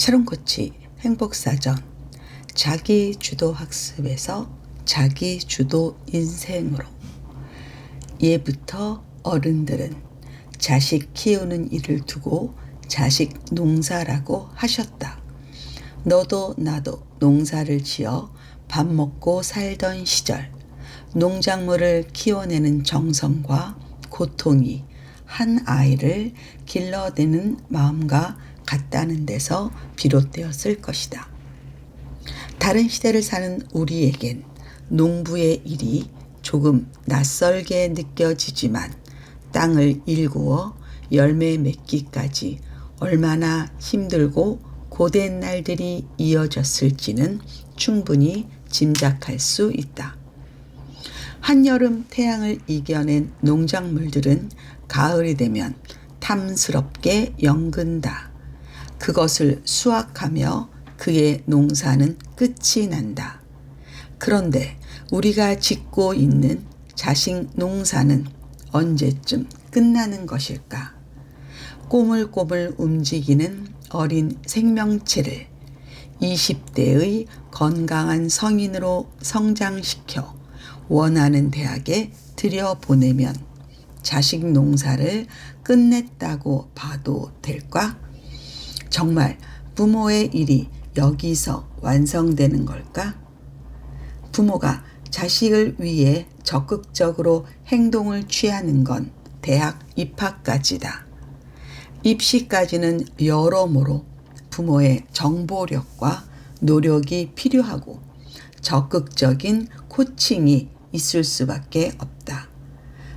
샤론코치 행복사전 자기주도 학습에서 자기주도 인생으로. 예부터 어른들은 자식 키우는 일을 두고 자식 농사라고 하셨다. 너도 나도 농사를 지어 밥 먹고 살던 시절 농작물을 키워내는 정성과 고통이 한 아이를 길러내는 마음과 같다는 데서 비롯되었을 것이다. 다른 시대를 사는 우리에겐 농부의 일이 조금 낯설게 느껴지지만 땅을 일구어 열매 맺기까지 얼마나 힘들고 고된 날들이 이어졌을지는 충분히 짐작할 수 있다. 한여름 태양을 이겨낸 농작물들은 가을이 되면 탐스럽게 연근다. 그것을 수확하며 그의 농사는 끝이 난다. 그런데 우리가 짓고 있는 자식 농사는 언제쯤 끝나는 것일까? 꼬물꼬물 움직이는 어린 생명체를 20대의 건강한 성인으로 성장시켜 원하는 대학에 들여보내면 자식 농사를 끝냈다고 봐도 될까? 정말 부모의 일이 여기서 완성되는 걸까? 부모가 자식을 위해 적극적으로 행동을 취하는 건 대학 입학까지다. 입시까지는 여러모로 부모의 정보력과 노력이 필요하고 적극적인 코칭이 있을 수밖에 없다.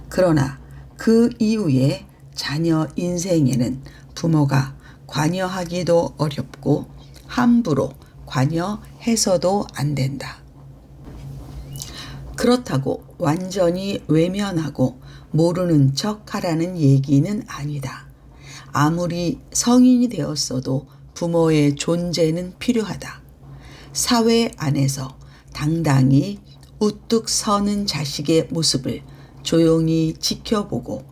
그러나 그 이후에 자녀 인생에는 부모가 관여하기도 어렵고 함부로 관여해서도 안 된다. 그렇다고 완전히 외면하고 모르는 척 하라는 얘기는 아니다. 아무리 성인이 되었어도 부모의 존재는 필요하다. 사회 안에서 당당히 우뚝 서는 자식의 모습을 조용히 지켜보고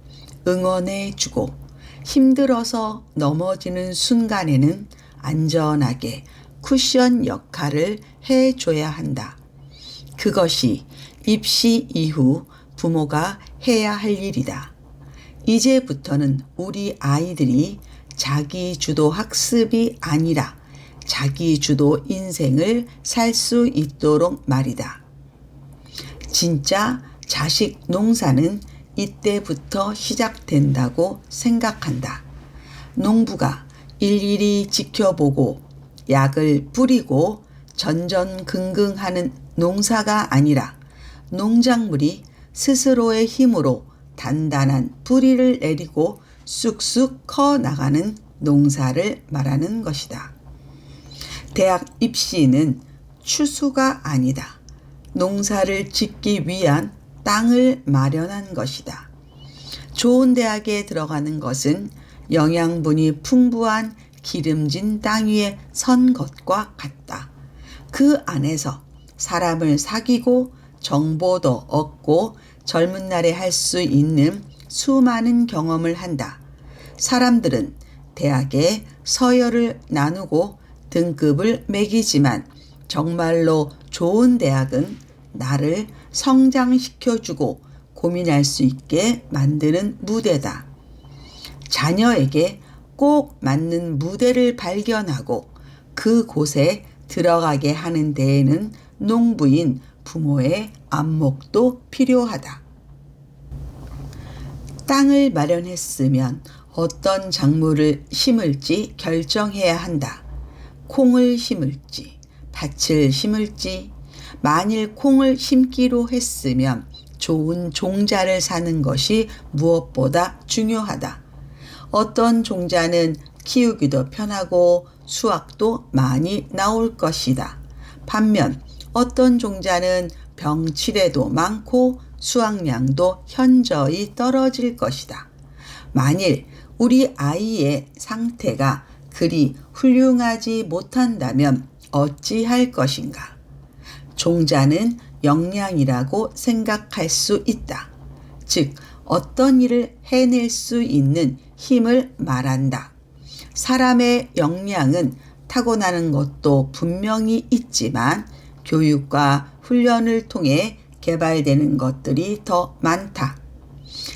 응원해주고 힘들어서 넘어지는 순간에는 안전하게 쿠션 역할을 해줘야 한다. 그것이 입시 이후 부모가 해야 할 일이다. 이제부터는 우리 아이들이 자기주도 학습이 아니라 자기주도 인생을 살 수 있도록 말이다. 진짜 자식 농사는 이때부터 시작된다고 생각한다. 농부가 일일이 지켜보고 약을 뿌리고 전전긍긍하는 농사가 아니라 농작물이 스스로의 힘으로 단단한 뿌리를 내리고 쑥쑥 커 나가는 농사를 말하는 것이다. 대학 입시는 추수가 아니다. 농사를 짓기 위한 땅을 마련한 것이다. 좋은 대학에 들어가는 것은 영양분이 풍부한 기름진 땅 위에 선 것과 같다. 그 안에서 사람을 사귀고 정보도 얻고 젊은 날에 할 수 있는 수많은 경험을 한다. 사람들은 대학에 서열을 나누고 등급을 매기지만 정말로 좋은 대학은 나를 성장시켜주고 고민할 수 있게 만드는 무대다. 자녀에게 꼭 맞는 무대를 발견하고 그곳에 들어가게 하는 데에는 농부인 부모의 안목도 필요하다. 땅을 마련했으면 어떤 작물을 심을지 결정해야 한다. 콩을 심을지, 밭을 심을지, 만일 콩을 심기로 했으면 좋은 종자를 사는 것이 무엇보다 중요하다. 어떤 종자는 키우기도 편하고 수확도 많이 나올 것이다. 반면 어떤 종자는 병치레도 많고 수확량도 현저히 떨어질 것이다. 만일 우리 아이의 상태가 그리 훌륭하지 못한다면 어찌할 것인가? 종자는 역량이라고 생각할 수 있다. 즉, 어떤 일을 해낼 수 있는 힘을 말한다. 사람의 역량은 타고나는 것도 분명히 있지만 교육과 훈련을 통해 개발되는 것들이 더 많다.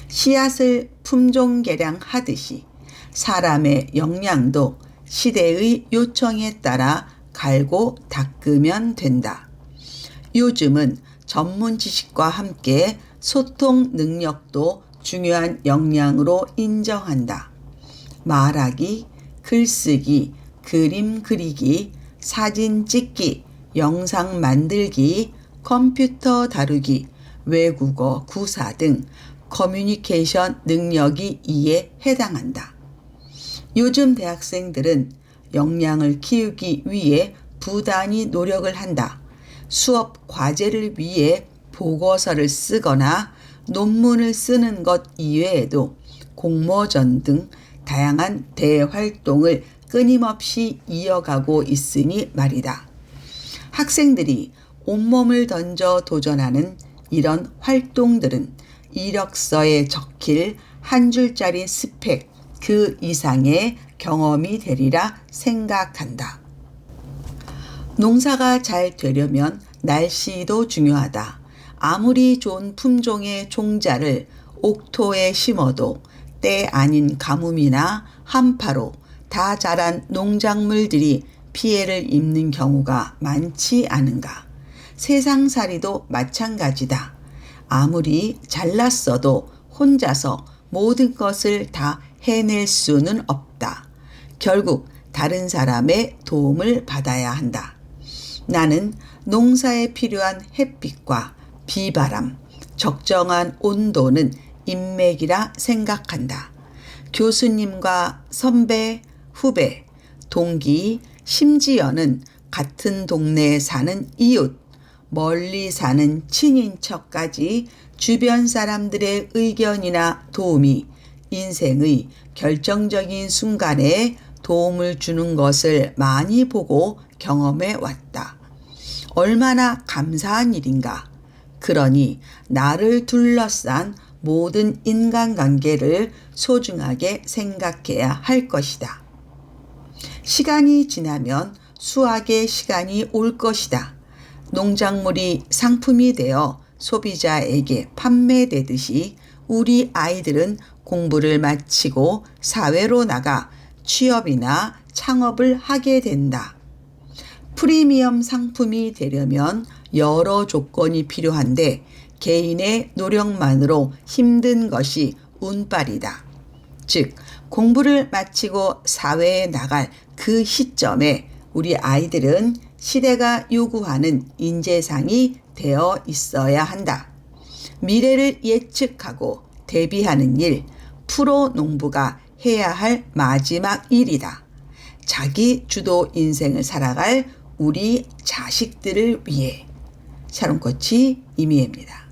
씨앗을 품종 개량하듯이 사람의 역량도 시대의 요청에 따라 갈고 닦으면 된다. 요즘은 전문 지식과 함께 소통 능력도 중요한 역량으로 인정한다. 말하기, 글쓰기, 그림 그리기, 사진 찍기, 영상 만들기, 컴퓨터 다루기, 외국어 구사 등 커뮤니케이션 능력이 이에 해당한다. 요즘 대학생들은 역량을 키우기 위해 부단히 노력을 한다. 수업 과제를 위해 보고서를 쓰거나 논문을 쓰는 것 이외에도 공모전 등 다양한 대활동을 끊임없이 이어가고 있으니 말이다. 학생들이 온몸을 던져 도전하는 이런 활동들은 이력서에 적힐 한 줄짜리 스펙 그 이상의 경험이 되리라 생각한다. 농사가 잘 되려면 날씨도 중요하다. 아무리 좋은 품종의 종자를 옥토에 심어도 때 아닌 가뭄이나 한파로 다 자란 농작물들이 피해를 입는 경우가 많지 않은가. 세상살이도 마찬가지다. 아무리 잘났어도 혼자서 모든 것을 다 해낼 수는 없다. 결국 다른 사람의 도움을 받아야 한다. 나는 농사에 필요한 햇빛과 비바람, 적정한 온도는 인맥이라 생각한다. 교수님과 선배, 후배, 동기, 심지어는 같은 동네에 사는 이웃, 멀리 사는 친인척까지 주변 사람들의 의견이나 도움이 인생의 결정적인 순간에 도움을 주는 것을 많이 보고 경험해 왔다. 얼마나 감사한 일인가. 그러니 나를 둘러싼 모든 인간관계를 소중하게 생각해야 할 것이다. 시간이 지나면 수확의 시간이 올 것이다. 농작물이 상품이 되어 소비자에게 판매되듯이 우리 아이들은 공부를 마치고 사회로 나가 취업이나 창업을 하게 된다. 프리미엄 상품이 되려면 여러 조건이 필요한데 개인의 노력만으로 힘든 것이 운빨이다. 즉, 공부를 마치고 사회에 나갈 그 시점에 우리 아이들은 시대가 요구하는 인재상이 되어 있어야 한다. 미래를 예측하고 대비하는 일, 프로 농부가 해야 할 마지막 일이다. 자기 주도 인생을 살아갈 우리 자식들을 위해. 샤론 코치 이미혜입니다.